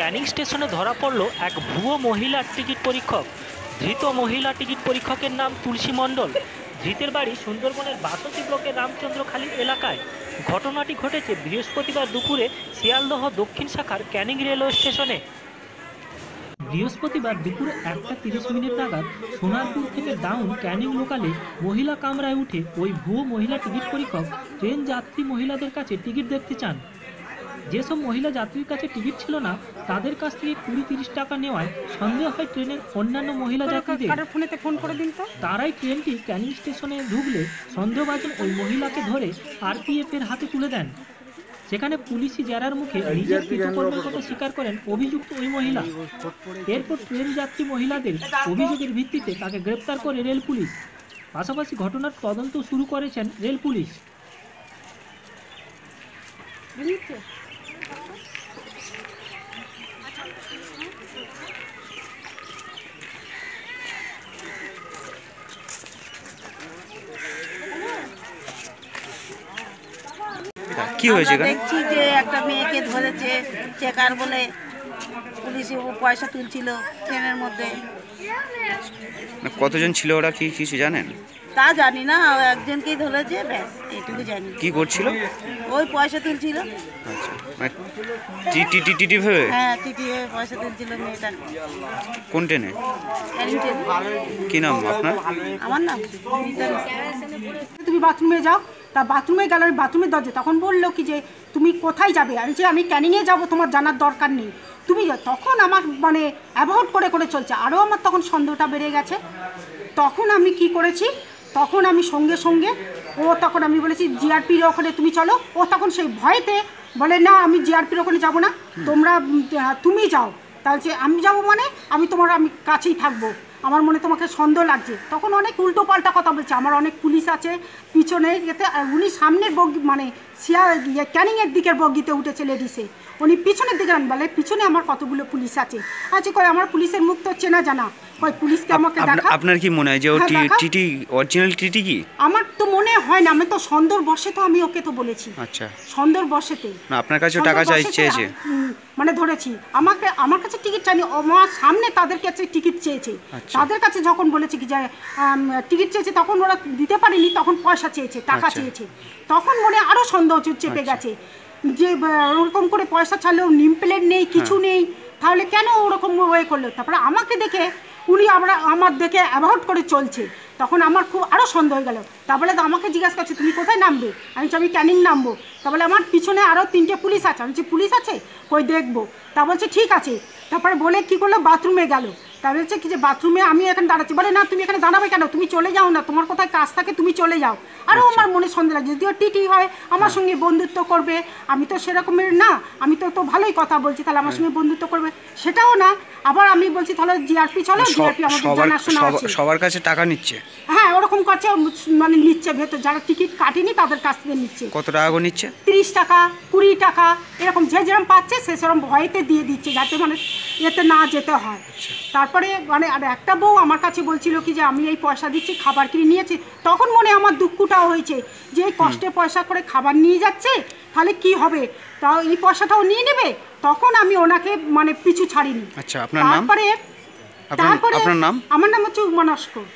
ক্যানিং স্টেশনে ধরা পড়ল এক ভুয়ো মহিলা টিকিট পরীক্ষক। ধৃত মহিলা টিকিট পরীক্ষকের নাম তুলসী মণ্ডল। ধৃতের বাড়ি সুন্দরবনের বাসন্তী ব্লকের রামচন্দ্রখালী এলাকায়। ঘটনাটি ঘটেছে বৃহস্পতিবার দুপুরে শিয়ালদহ দক্ষিণ শাখার ক্যানিং রেলওয়ে স্টেশনে। বৃহস্পতিবার দুপুরে 1:30 নাগাদ সোনারপুর থেকে ডাউন ক্যানিং লোকালে মহিলা কামরায় উঠে ওই ভুয়ো মহিলা টিকিট পরীক্ষক ট্রেন যাত্রী মহিলাদের কাছে টিকিট দেখতে চান। যেসব মহিলা যাত্রীর কাছে টিকিট ছিল না তাদের কাছ থেকে 20-30 টাকা নেওয়ায় সন্দেহ হয় ট্রেনের অন্যান্য মহিলা যাত্রীদের। তারাই ট্রেনটি ক্যানিং স্টেশনে ঢুকলে সন্দেহভাজন ওই মহিলাকে ধরে আরপিএফ এর হাতে তুলে দেন। সেখানে পুলিশি জেরার মুখে নিজের কৃতকর্মের কথা স্বীকার করেন অভিযুক্ত ওই মহিলা। এরপর ট্রেন যাত্রী মহিলাদের অভিযোগের ভিত্তিতে তাকে গ্রেপ্তার করে রেল পুলিশ। পাশাপাশি ঘটনার তদন্ত শুরু করেছেন রেল পুলিশ। কি হয়েছে? দেখছি যে একটা মেয়েকে ধরেছে চেকার বলে, পুলিশে পয়সা তুলছিল ট্রেনের মধ্যে। কতজন ছিল ওরা, কি কিছু জানেন? তা জানি না, একজনকেই ধরেছে, ব্যাস এইটুকু জানি। কি করছিল? ওই পয়সা তুলছিল। আচ্ছা, টিটি ভেবে? হ্যাঁ, টিটি ভেবে পয়সা তুলছিল মেয়েটা। কোন ট্রেনে? ক্যানিং ট্রেনে। কি নাম আপনার? আমার নাম তুমি বাথরুমে যাও, তা বাথরুমে গেল, আমি বাথরুমের দরজা, তখন বললো কি যে তুমি কোথায় যাবে? আমি যে আমি ক্যানিংয়ে যাবো, তোমার জানার দরকার নেই, তুমি যাও। তখন আমার মানে অ্যাভয়েড করে করে চলছে, আরও আমার তখন সন্দেহটা বেড়ে গেছে। তখন আমি কি করেছি, তখন আমি সঙ্গে সঙ্গে তখন আমি বলেছি জিআরপির ওখানে তুমি চলো। ও তখন সেই ভয়েতে বলে না আমি জিআরপির ওখানে যাবো না, তুমি যাও। তাহলে আমি যাবো মানে আমি কাছেই থাকবো, আমার মনে তোমাকে সন্দেহ লাগছে। তখন অনেক উল্টো পাল্টা কথা বলছে, আমার অনেক পুলিশ আছে পিছনে যেতে, আর উনি সামনের বগি মানে ক্যানিংয়ের দিকের বগিতে উঠেছে লেডিসে, উনি পিছনের দিকে বলে পিছনে আমার কতগুলো পুলিশ আছে। আচ্ছা কই আমার পুলিশের মুখ তো চেনা জানা, কই পুলিশকে আমাকে দেখা। আপনার কি মনে হয় যে ও টিটি অরিজিনাল টিটি? কি আমার তো মনে হয় না, আমি তো সন্দেহ বসে তো আমি ওকে তো বলেছি। আচ্ছা, সন্দেহ বসেতে না আপনার কাছে টাকা চেয়েছে মানে ধরেছি, আমার কাছে টিকিট চাইনি, আমার সামনে তাদের কাছে টিকিট চেয়েছে। তাদের কাছে যখন বলেছে কি যে টিকিট চেয়েছে, তখন ওরা দিতে পারেনি, তখন পয়সা চেয়েছে, টাকা চেয়েছে। তখন মনে আরও সন্দেহ চেপে গেছে যে ওরকম করে পয়সা ছাড়লেও নিম প্লেট নেই, কিছু নেই, তাহলে কেন ওরকম ওয়ে করলো। তারপরে আমাকে দেখে উনি আমার দেখে অ্যাভয়েড করে চলছে, তখন আমার খুব আরও সন্দেহ হয়ে গেল। তারপরে তো আমাকে জিজ্ঞাসা করছে তুমি কোথায় নামবে? আমি ক্যানিং নামবো। তারপরে আমার পিছনে আরও 3টে পুলিশ আছে। আমি বলছি পুলিশ আছে, কই দেখবো। তা বলছে ঠিক আছে। তারপরে বলে কী করলো, বাথরুমে গেল। তা বলছে কি যে বাথরুমে আমি এখানে দাঁড়াচ্ছি, বলে না তুমি এখানে দাঁড়াবে কেন, তুমি চলে যাও না, তোমার কোথায় কাজ থাকে তুমি চলে যাও। আরও আমার মনে সন্দেহ লাগে, যদিও টিটি হয় আমার সঙ্গে বন্ধুত্ব করবে, আমি তো সেরকমের না, আমি তো ভালোই কথা বলছি, তাহলে আমার সঙ্গে বন্ধুত্ব করবে সেটাও না। আবার আমি বলছি তাহলে জিআরপি চলো, জিআরপি আমাদের জানাশোনা আছে। সবার কাছে টাকা নিচ্ছে? হ্যাঁ ওরকম করছে, মানে নিচ্ছে ভেতর, যারা টিকিট কাটেনি তাদের কাছ থেকে নিচ্ছে। কত টাকা করে নিচ্ছে? 30 টাকা 20 টাকা এরকম, যে যেরকম পাচ্ছে সে সেরকম ভয়েতে দিয়ে দিচ্ছে, যাতে মানে এতে না যেতে হয়। তারপরে মানে আর একটা বউ আমার কাছে বলছিল কি যে আমি এই পয়সা দিচ্ছি, খাবার কিনে নিয়েছি। তখন মনে আমার দুঃখটাও হয়েছে যে এই কষ্টে পয়সা করে খাবার নিয়ে যাচ্ছে, তাহলে কি হবে, তাও এই পয়সাটাও নিয়ে নেবে। তখন আমি ওনাকে মানে পিছু ছাড়িনি। আচ্ছা, আপনার নাম? তারপরে আপনার নাম? আমার নাম হচ্ছে উমা নস্কর।